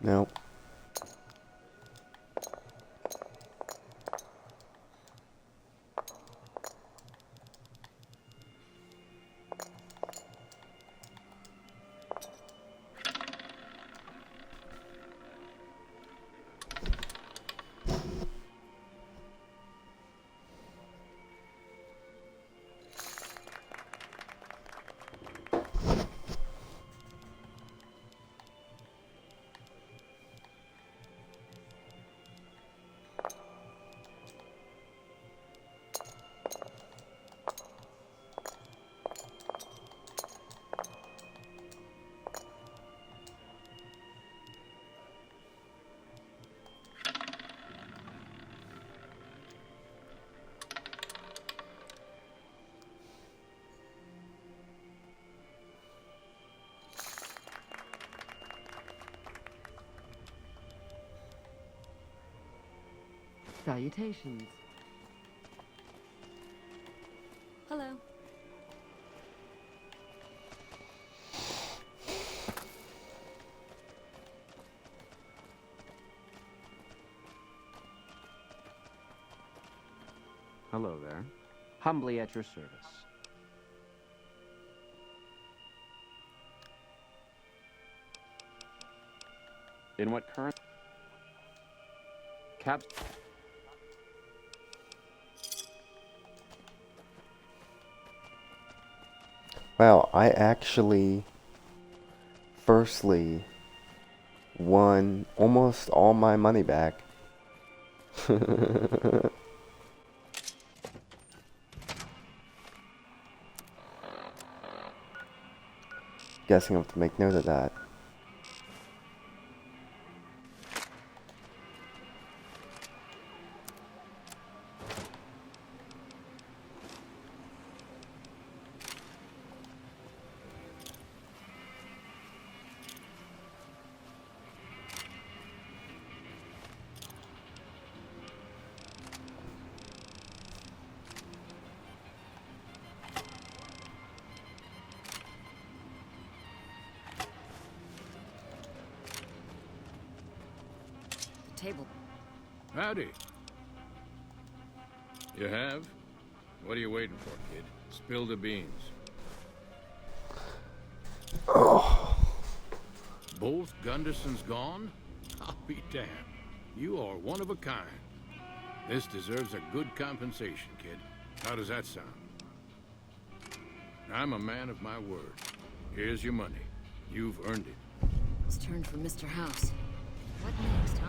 Nope. Salutations. Hello. Hello there. Humbly at your service. In what current... Caps... Wow, I actually firstly won almost all my money back. Guessing I have to make note of that. Table. Howdy. You have? What are you waiting for, kid? Spill the beans. Oh. Both Gundersons gone? I'll be damned. You are one of a kind. This deserves a good compensation, kid. How does that sound? I'm a man of my word. Here's your money. You've earned it. It's turned for Mr. House. What next, huh?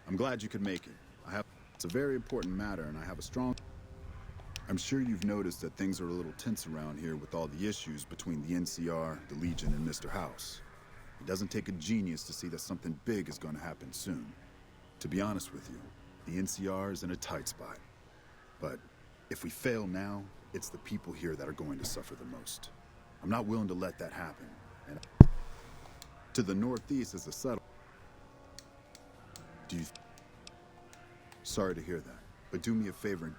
I'm glad you could make it. It's a very important matter, and I have a strong... I'm sure you've noticed that things are a little tense around here with all the issues between the NCR, the Legion, and Mr. House. It doesn't take a genius to see that something big is going to happen soon. To be honest with you, the NCR is in a tight spot. But if we fail now, it's the people here that are going to suffer the most. I'm not willing to let that happen. And to the northeast is a settle. Do you... Sorry to hear that, but do me a favor and...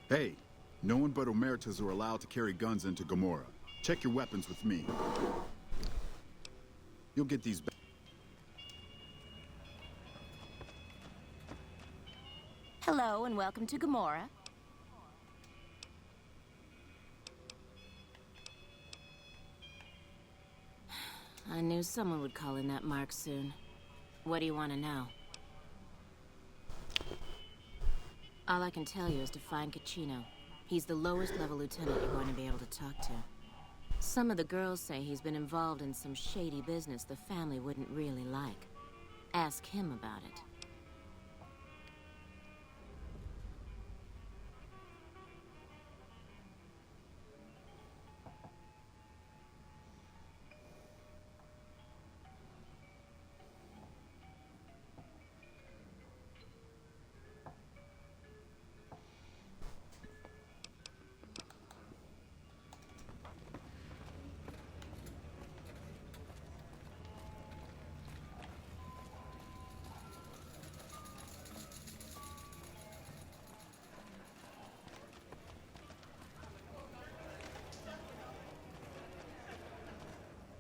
Hey, no one but Omertas are allowed to carry guns into Gomorrah. Check your weapons with me. You'll get these back. Hello and welcome to Gomorrah. I knew someone would call in that mark soon. What do you want to know? All I can tell you is to find Caccino. He's the lowest level lieutenant you're going to be able to talk to. Some of the girls say he's been involved in some shady business the family wouldn't really like. Ask him about it.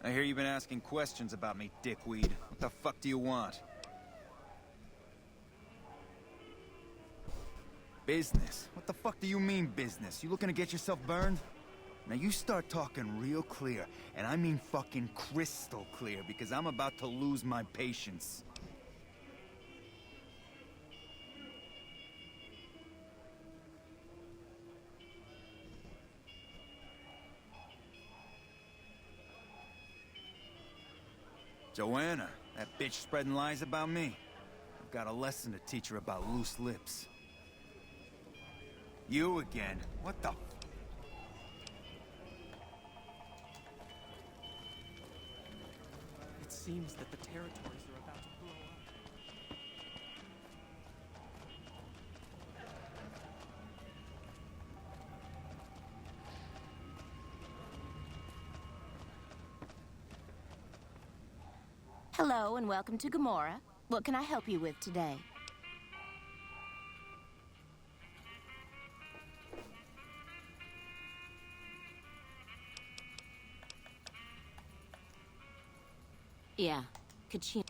I hear you've been asking questions about me, dickweed. What the fuck do you want? Business? What the fuck do you mean business? You looking to get yourself burned? Now you start talking real clear, and I mean fucking crystal clear, because I'm about to lose my patience. Joanna, that bitch spreading lies about me. I've got a lesson to teach her about loose lips. You again? What the... It seems that the territories are about to blow up. Hello and welcome to Gamora. What can I help you with today? Yeah, Caccino.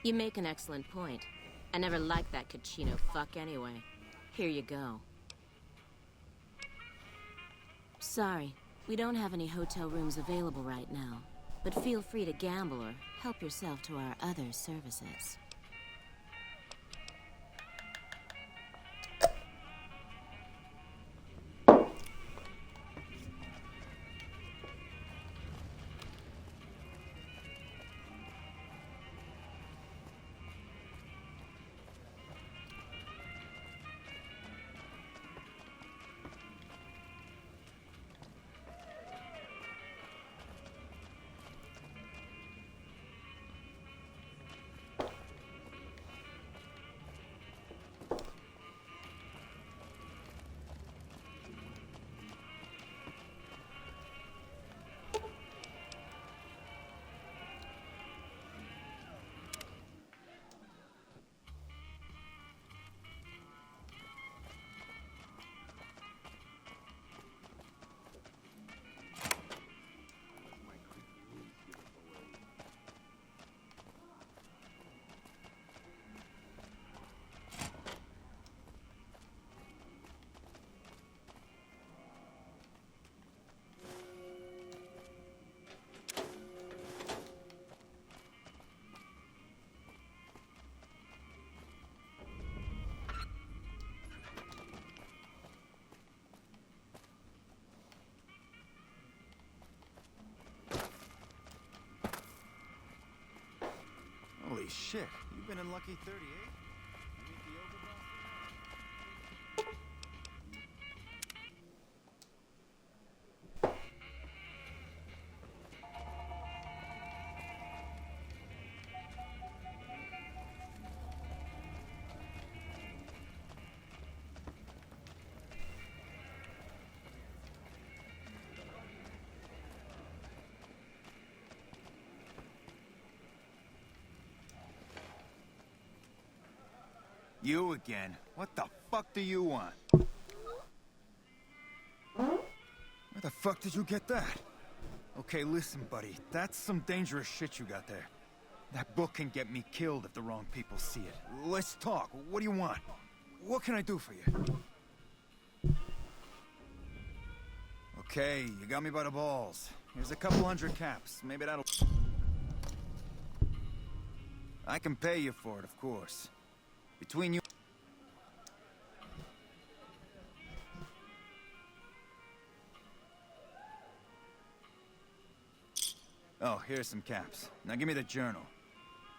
You make an excellent point. I never liked that Caccino fuck anyway. Here you go. Sorry, we don't have any hotel rooms available right now, but feel free to gamble or help yourself to our other services. Holy shit, you've been in Lucky 38? You again? What the fuck do you want? Where the fuck did you get that? Okay, listen, buddy. That's some dangerous shit you got there. That book can get me killed if the wrong people see it. Let's talk. What do you want? What can I do for you? Okay, you got me by the balls. Here's a couple hundred caps. Maybe that'll... I can pay you for it, of course. Between you... Oh, here's some caps. Now give me the journal.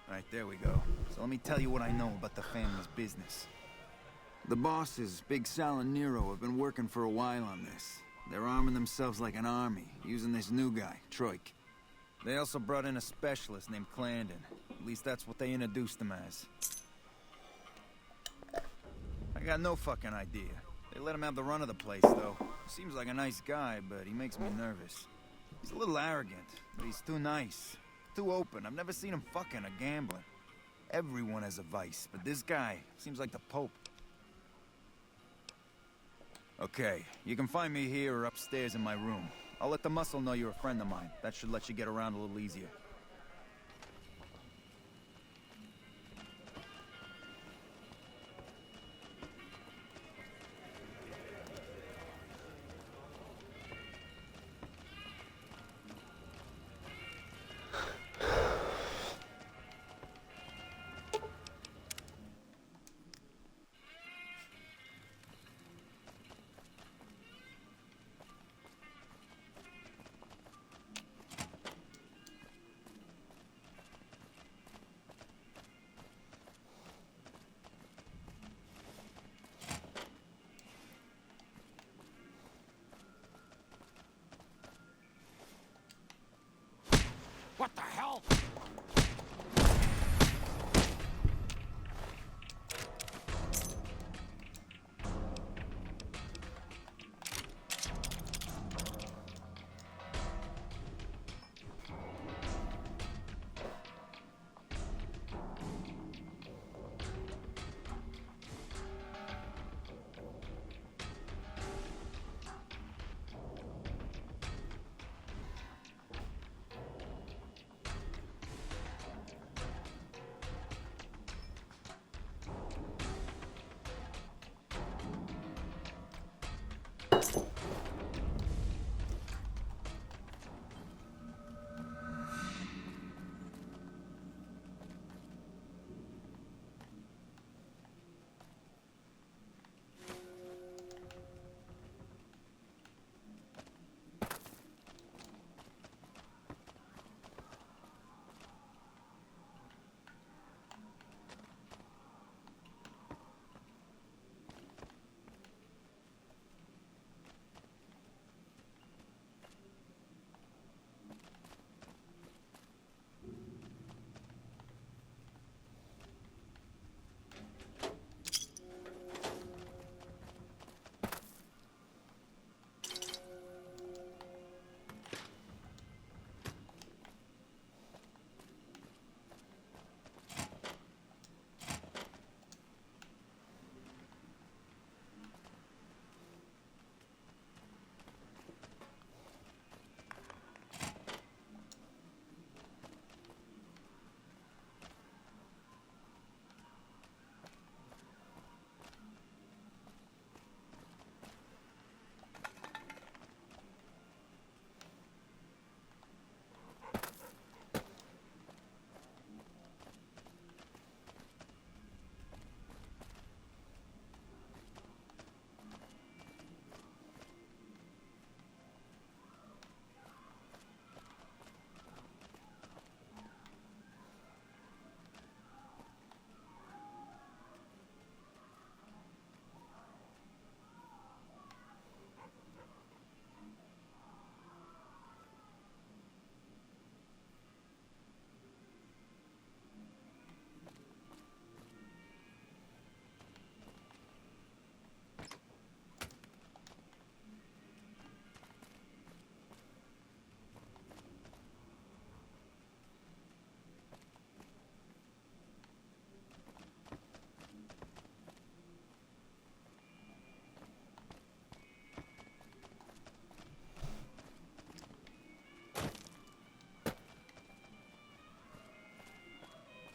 Right, there we go. So let me tell you what I know about the family's business. The bosses, Big Sal and Nero, have been working for a while on this. They're arming themselves like an army, using this new guy, Troik. They also brought in a specialist named Clarendon. At least that's what they introduced him as. I got no fucking idea. They let him have the run of the place, though. Seems like a nice guy, but he makes me nervous. He's a little arrogant, but he's too nice. Too open. I've never seen him fucking or gambling. Everyone has a vice, but this guy seems like the Pope. Okay, you can find me here or upstairs in my room. I'll let the muscle know you're a friend of mine. That should let you get around a little easier. What the hell?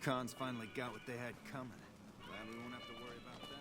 Cons finally got what they had coming. Glad we won't have to worry about them.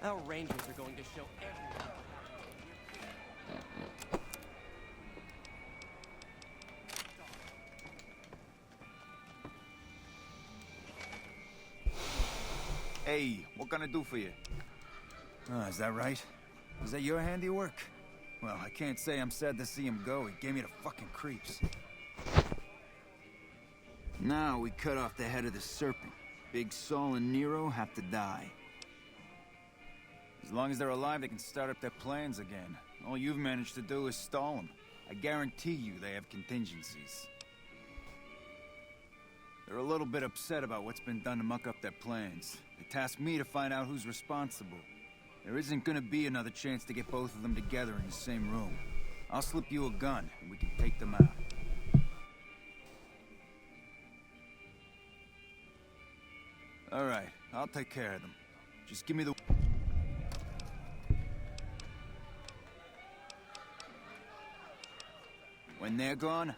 Our rangers are going to show everyone. Hey, what can I do for you? Is that right? Was that your handiwork? Well, I can't say I'm sad to see him go. He gave me the fucking creeps. Now we cut off the head of the serpent. Big Saul and Nero have to die. As long as they're alive, they can start up their plans again. All you've managed to do is stall them. I guarantee you they have contingencies. They're a little bit upset about what's been done to muck up their plans. They tasked me to find out who's responsible. There isn't gonna be another chance to get both of them together in the same room. I'll slip you a gun, and we can take them out. All right, I'll take care of them. Just give me the... When they're gone,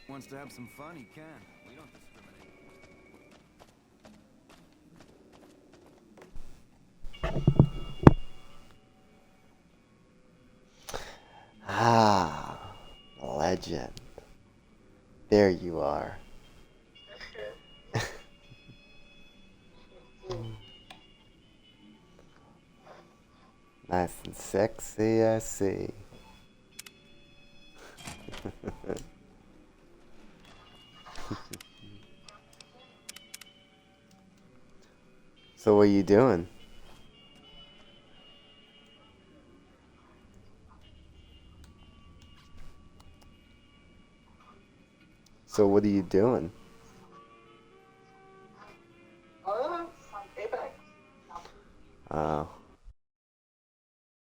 wants to have some fun, he can. We don't discriminate. Ah, legend. There you are. Nice and sexy, I see. So what are you doing? So what are you doing?